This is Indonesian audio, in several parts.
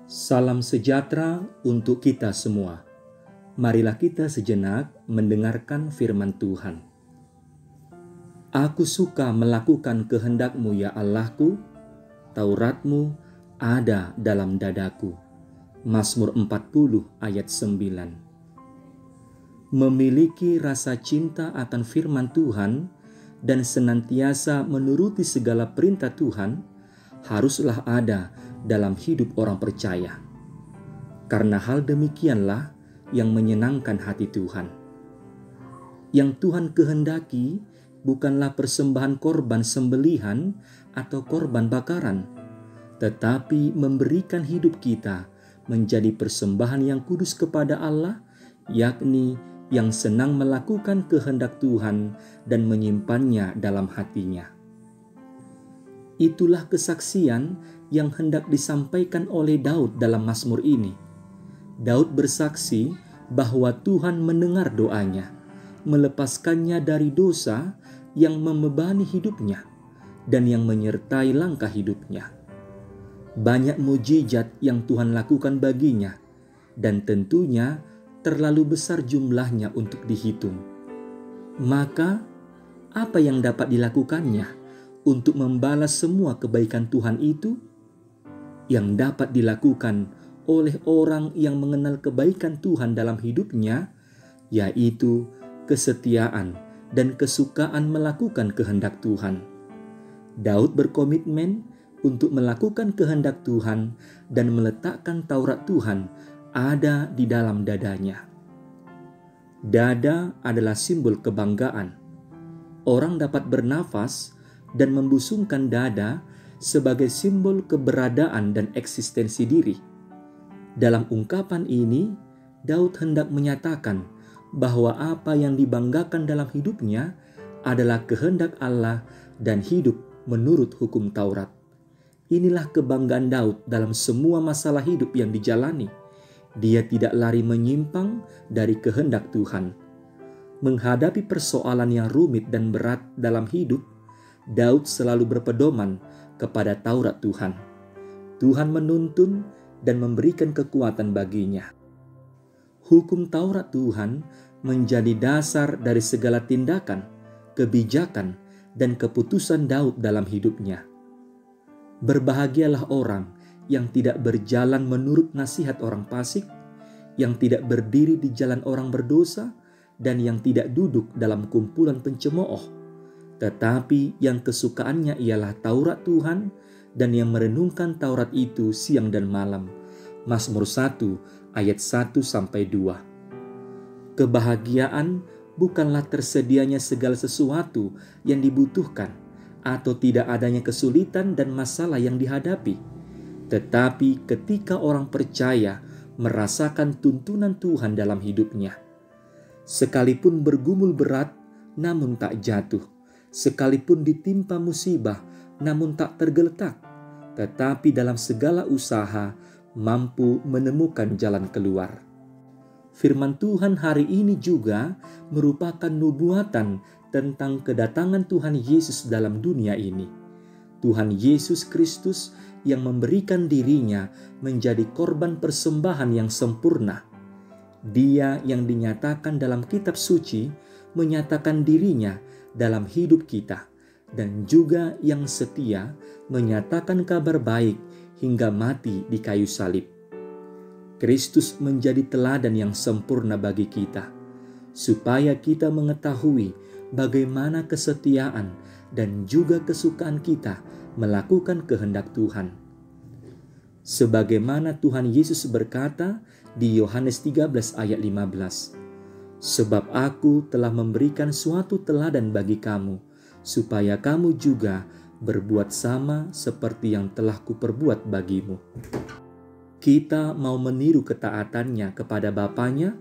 Salam sejahtera untuk kita semua. Marilah kita sejenak mendengarkan firman Tuhan. Aku suka melakukan kehendak-Mu ya Allahku, Taurat-Mu ada dalam dadaku. Mazmur 40 ayat 9. Memiliki rasa cinta akan firman Tuhan dan senantiasa menuruti segala perintah Tuhan haruslah ada dalam hidup orang percaya. Karena hal demikianlah yang menyenangkan hati Tuhan. Yang Tuhan kehendaki bukanlah persembahan korban sembelihan atau korban bakaran, tetapi memberikan hidup kita menjadi persembahan yang kudus kepada Allah, yakni yang senang melakukan kehendak Tuhan dan menyimpannya dalam hatinya. Itulah kesaksian yang hendak disampaikan oleh Daud dalam Mazmur ini. Daud bersaksi bahwa Tuhan mendengar doanya, melepaskannya dari dosa yang membebani hidupnya dan yang menyertai langkah hidupnya. Banyak mujizat yang Tuhan lakukan baginya, dan tentunya terlalu besar jumlahnya untuk dihitung. Maka, apa yang dapat dilakukannya untuk membalas semua kebaikan Tuhan itu? Yang dapat dilakukan oleh orang yang mengenal kebaikan Tuhan dalam hidupnya, yaitu kesetiaan dan kesukaan melakukan kehendak Tuhan. Daud berkomitmen untuk melakukan kehendak Tuhan dan meletakkan Taurat Tuhan ada di dalam dadanya. Dada adalah simbol kebanggaan. Orang dapat bernafas dan membusungkan dada sebagai simbol keberadaan dan eksistensi diri. Dalam ungkapan ini, Daud hendak menyatakan bahwa apa yang dibanggakan dalam hidupnya adalah kehendak Allah dan hidup menurut hukum Taurat. Inilah kebanggaan Daud dalam semua masalah hidup yang dijalani. Dia tidak lari menyimpang dari kehendak Tuhan. Menghadapi persoalan yang rumit dan berat dalam hidup, Daud selalu berpedoman kepada Taurat Tuhan. Tuhan menuntun dan memberikan kekuatan baginya. Hukum Taurat Tuhan menjadi dasar dari segala tindakan, kebijakan, dan keputusan Daud dalam hidupnya. Berbahagialah orang yang tidak berjalan menurut nasihat orang fasik, yang tidak berdiri di jalan orang berdosa, dan yang tidak duduk dalam kumpulan pencemooh, tetapi yang kesukaannya ialah Taurat Tuhan dan yang merenungkan Taurat itu siang dan malam. Mazmur 1 ayat 1-2. Kebahagiaan bukanlah tersedianya segala sesuatu yang dibutuhkan atau tidak adanya kesulitan dan masalah yang dihadapi, tetapi ketika orang percaya merasakan tuntunan Tuhan dalam hidupnya. Sekalipun bergumul berat namun tak jatuh, sekalipun ditimpa musibah namun tak tergeletak, tetapi dalam segala usaha mampu menemukan jalan keluar. Firman Tuhan hari ini juga merupakan nubuatan tentang kedatangan Tuhan Yesus dalam dunia ini. Tuhan Yesus Kristus yang memberikan dirinya menjadi korban persembahan yang sempurna. Dia yang dinyatakan dalam kitab suci menyatakan dirinya dalam hidup kita, dan juga yang setia menyatakan kabar baik hingga mati di kayu salib. Kristus menjadi teladan yang sempurna bagi kita, supaya kita mengetahui bagaimana kesetiaan dan juga kesukaan kita melakukan kehendak Tuhan. Sebagaimana Tuhan Yesus berkata di Yohanes 13 ayat 15, "Sebab aku telah memberikan suatu teladan bagi kamu, supaya kamu juga berbuat sama seperti yang telah kuperbuat bagimu." Kita mau meniru ketaatannya kepada Bapanya,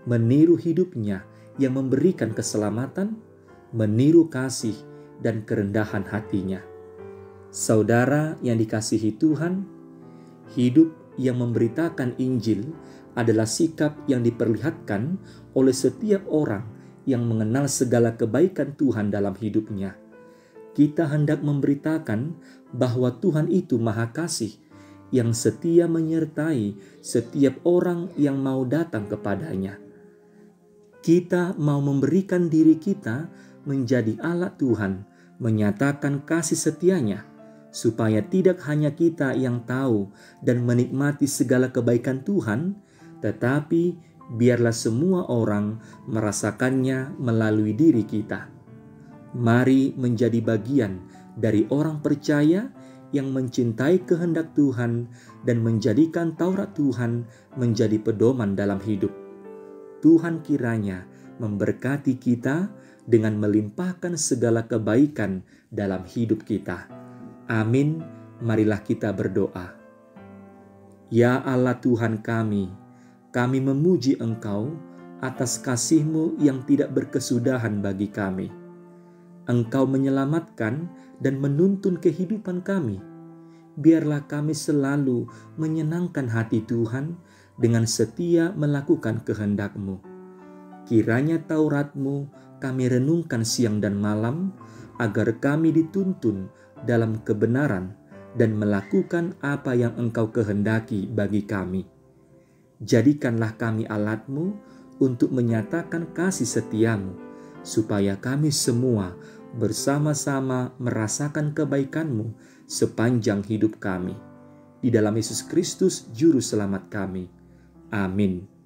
meniru hidupnya yang memberikan keselamatan, meniru kasih dan kerendahan hatinya. Saudara yang dikasihi Tuhan, hidup yang memberitakan Injil adalah sikap yang diperlihatkan oleh setiap orang yang mengenal segala kebaikan Tuhan dalam hidupnya. Kita hendak memberitakan bahwa Tuhan itu Maha Kasih, yang setia menyertai setiap orang yang mau datang kepadanya. Kita mau memberikan diri kita menjadi alat Tuhan, menyatakan kasih setianya, supaya tidak hanya kita yang tahu dan menikmati segala kebaikan Tuhan, tetapi biarlah semua orang merasakannya melalui diri kita. Mari menjadi bagian dari orang percaya yang mencintai kehendak Tuhan dan menjadikan Taurat Tuhan menjadi pedoman dalam hidup. Tuhan kiranya memberkati kita dengan melimpahkan segala kebaikan dalam hidup kita. Amin. Marilah kita berdoa. Ya Allah Tuhan kami memuji Engkau atas kasih-Mu yang tidak berkesudahan bagi kami. Engkau menyelamatkan dan menuntun kehidupan kami. Biarlah kami selalu menyenangkan hati Tuhan dengan setia melakukan kehendak-Mu. Kiranya Taurat-Mu kami renungkan siang dan malam, agar kami dituntun dalam kebenaran dan melakukan apa yang Engkau kehendaki bagi kami. Jadikanlah kami alat-Mu untuk menyatakan kasih setia-Mu, supaya kami semua bersama-sama merasakan kebaikan-Mu sepanjang hidup kami. Di dalam Yesus Kristus, Juru Selamat kami. Amin.